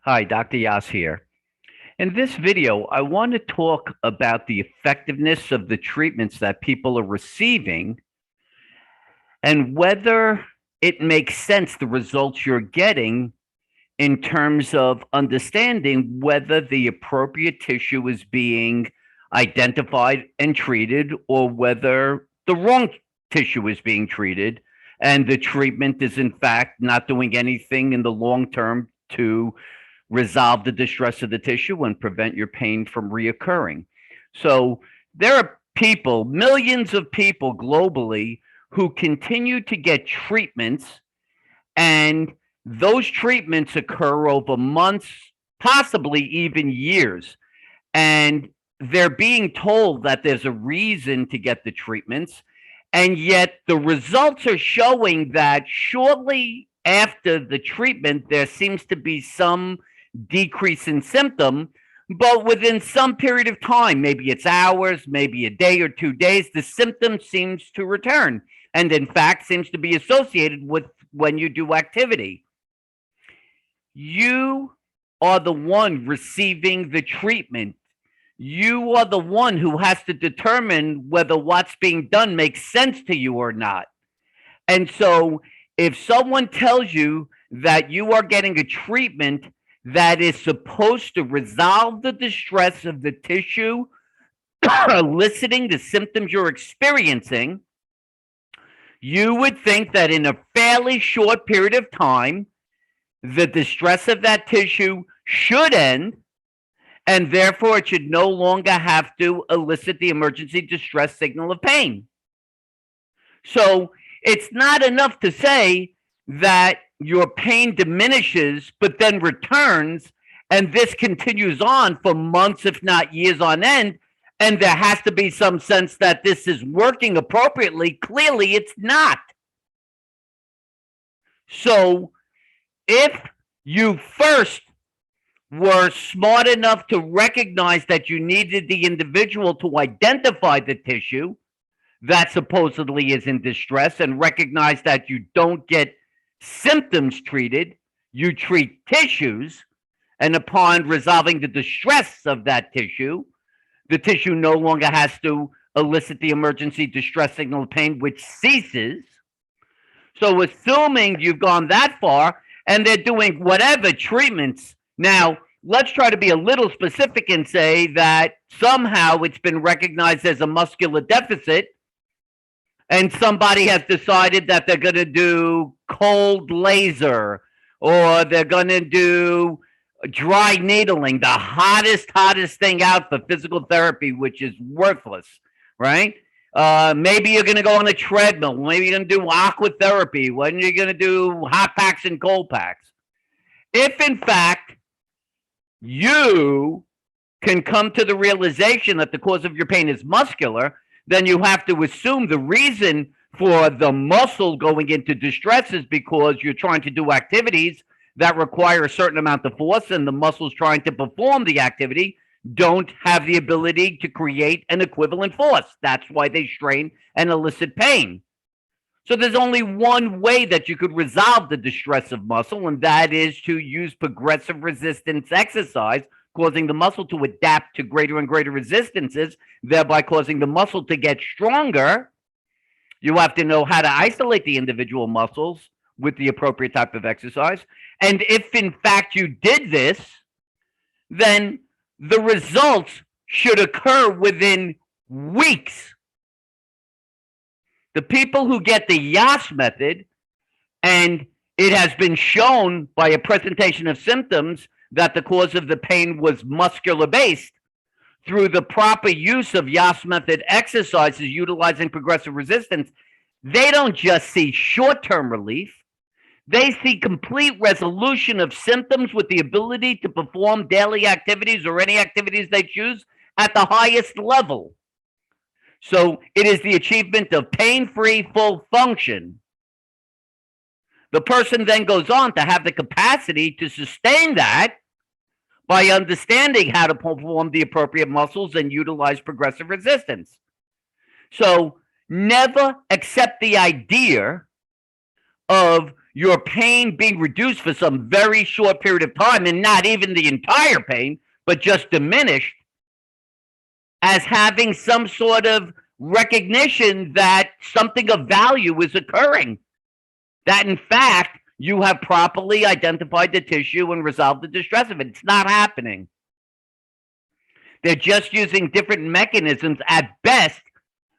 Hi, Dr. Yass here. In this video, I want to talk about the effectiveness of the treatments that people are receiving and whether it makes sense, the results you're getting, in terms of understanding whether the appropriate tissue is being identified and treated or whether the wrong tissue is being treated and the treatment is in fact not doing anything in the long term to resolve the distress of the tissue and prevent your pain from reoccurring. So there are people, millions of people globally, who continue to get treatments, and those treatments occur over months, possibly even years. And they're being told that there's a reason to get the treatments. And yet the results are showing that shortly after the treatment, there seems to be some decrease in symptom, but within some period of time, maybe it's hours, maybe a day or 2 days, the symptom seems to return. And in fact, seems to be associated with when you do activity. You are the one receiving the treatment. You are the one who has to determine whether what's being done makes sense to you or not. And so if someone tells you that you are getting a treatment that is supposed to resolve the distress of the tissue, eliciting the symptoms you're experiencing, you would think that in a fairly short period of time, the distress of that tissue should end, and therefore it should no longer have to elicit the emergency distress signal of pain. So it's not enough to say that your pain diminishes but then returns, and this continues on for months, if not years on end, and there has to be some sense that this is working appropriately. Clearly, it's not. So if you first were smart enough to recognize that you needed the individual to identify the tissue that supposedly is in distress and recognize that you don't get symptoms treated, you treat tissues, and upon resolving the distress of that tissue, the tissue no longer has to elicit the emergency distress signal of pain, which ceases. So assuming you've gone that far and they're doing whatever treatments, now let's try to be a little specific and say that somehow it's been recognized as a muscular deficit and somebody has decided that they're going to do cold laser or they're going to do dry needling, the hottest thing out for physical therapy, which is worthless, right? Maybe you're going to go on a treadmill. Maybe you're going to do aqua therapy. When you're going to do hot packs and cold packs. If in fact you can come to the realization that the cause of your pain is muscular, then you have to assume the reason for the muscle going into distress is because you're trying to do activities that require a certain amount of force, and the muscles trying to perform the activity don't have the ability to create an equivalent force. That's why they strain and elicit pain. So there's only one way that you could resolve the distress of muscle, and that is to use progressive resistance exercise, causing the muscle to adapt to greater and greater resistances, thereby causing the muscle to get stronger. You have to know how to isolate the individual muscles with the appropriate type of exercise. And if in fact you did this, then the results should occur within weeks. The people who get the Yass method, and it has been shown by a presentation of symptoms that the cause of the pain was muscular based, through the proper use of Yass method exercises utilizing progressive resistance, they don't just see short-term relief. They see complete resolution of symptoms with the ability to perform daily activities or any activities they choose at the highest level. So it is the achievement of pain-free full function. The person then goes on to have the capacity to sustain that by understanding how to perform the appropriate muscles and utilize progressive resistance. So never accept the idea of your pain being reduced for some very short period of time, and not even the entire pain, but just diminished, as having some sort of recognition that something of value is occurring. That in fact, you have properly identified the tissue and resolved the distress of it. It's not happening. They're just using different mechanisms at best,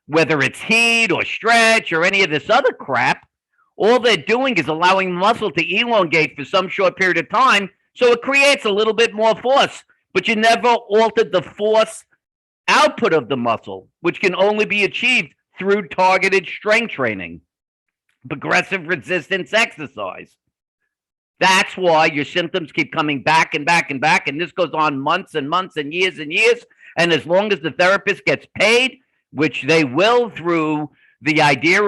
whether it's heat or stretch or any of this other crap. All they're doing is allowing muscle to elongate for some short period of time, so it creates a little bit more force, but you never altered the force output of the muscle, which can only be achieved through targeted strength training, progressive resistance exercise. That's why your symptoms keep coming back and back and back, and this goes on months and months and years and years. And as long as the therapist gets paid, which they will through the idea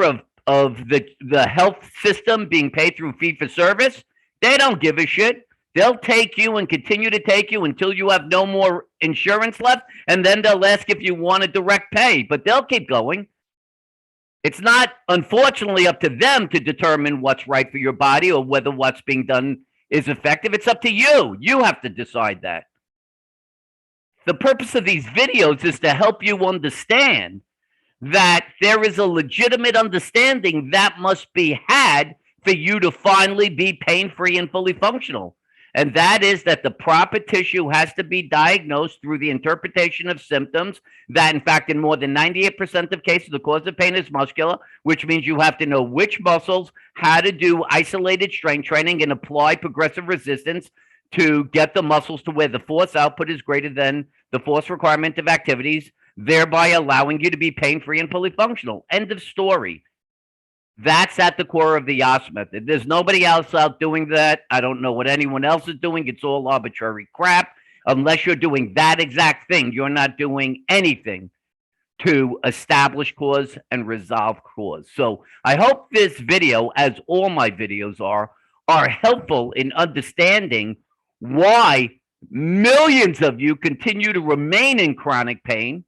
of the health system being paid through fee for service, they don't give a shit. They'll take you and continue to take you until you have no more insurance left, and then they'll ask if you want a direct pay, but they'll keep going. It's not, unfortunately, up to them to determine what's right for your body or whether what's being done is effective. It's up to you. You have to decide that. The purpose of these videos is to help you understand that there is a legitimate understanding that must be had for you to finally be pain-free and fully functional. And that is that the proper tissue has to be diagnosed through the interpretation of symptoms that, in fact, in more than 98% of cases, the cause of pain is muscular, which means you have to know which muscles, how to do isolated strength training and apply progressive resistance to get the muscles to where the force output is greater than the force requirement of activities, thereby allowing you to be pain-free and fully functional. End of story. That's at the core of the Yass method. There's nobody else out doing that. I don't know what anyone else is doing. It's all arbitrary crap. Unless you're doing that exact thing, you're not doing anything to establish cause and resolve cause. So I hope this video, as all my videos are helpful in understanding why millions of you continue to remain in chronic pain,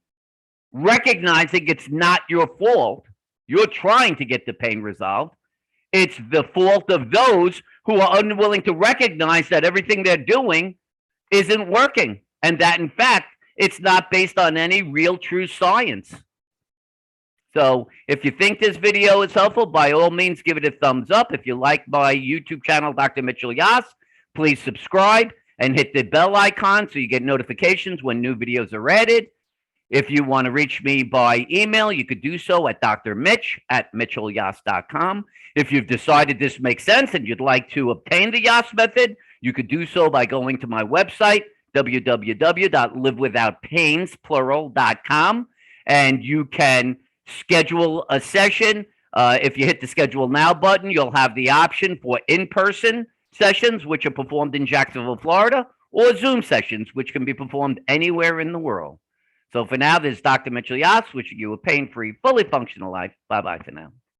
recognizing it's not your fault. You're trying to get the pain resolved. It's the fault of those who are unwilling to recognize that everything they're doing isn't working, and that, in fact, it's not based on any real true science. So if you think this video is helpful, by all means, give it a thumbs up. If you like my YouTube channel, Dr. Mitchell Yass, please subscribe and hit the bell icon so you get notifications when new videos are added. If you want to reach me by email, you could do so at drmitch@mitchellyass.com. If you've decided this makes sense and you'd like to obtain the Yass method, you could do so by going to my website, www.livewithoutpains.com, and you can schedule a session. If you hit the schedule now button, you'll have the option for in-person sessions, which are performed in Jacksonville, Florida, or Zoom sessions, which can be performed anywhere in the world. So for now, this is Dr. Mitchell Yass, wishing you a pain-free, fully functional life. Bye-bye for now.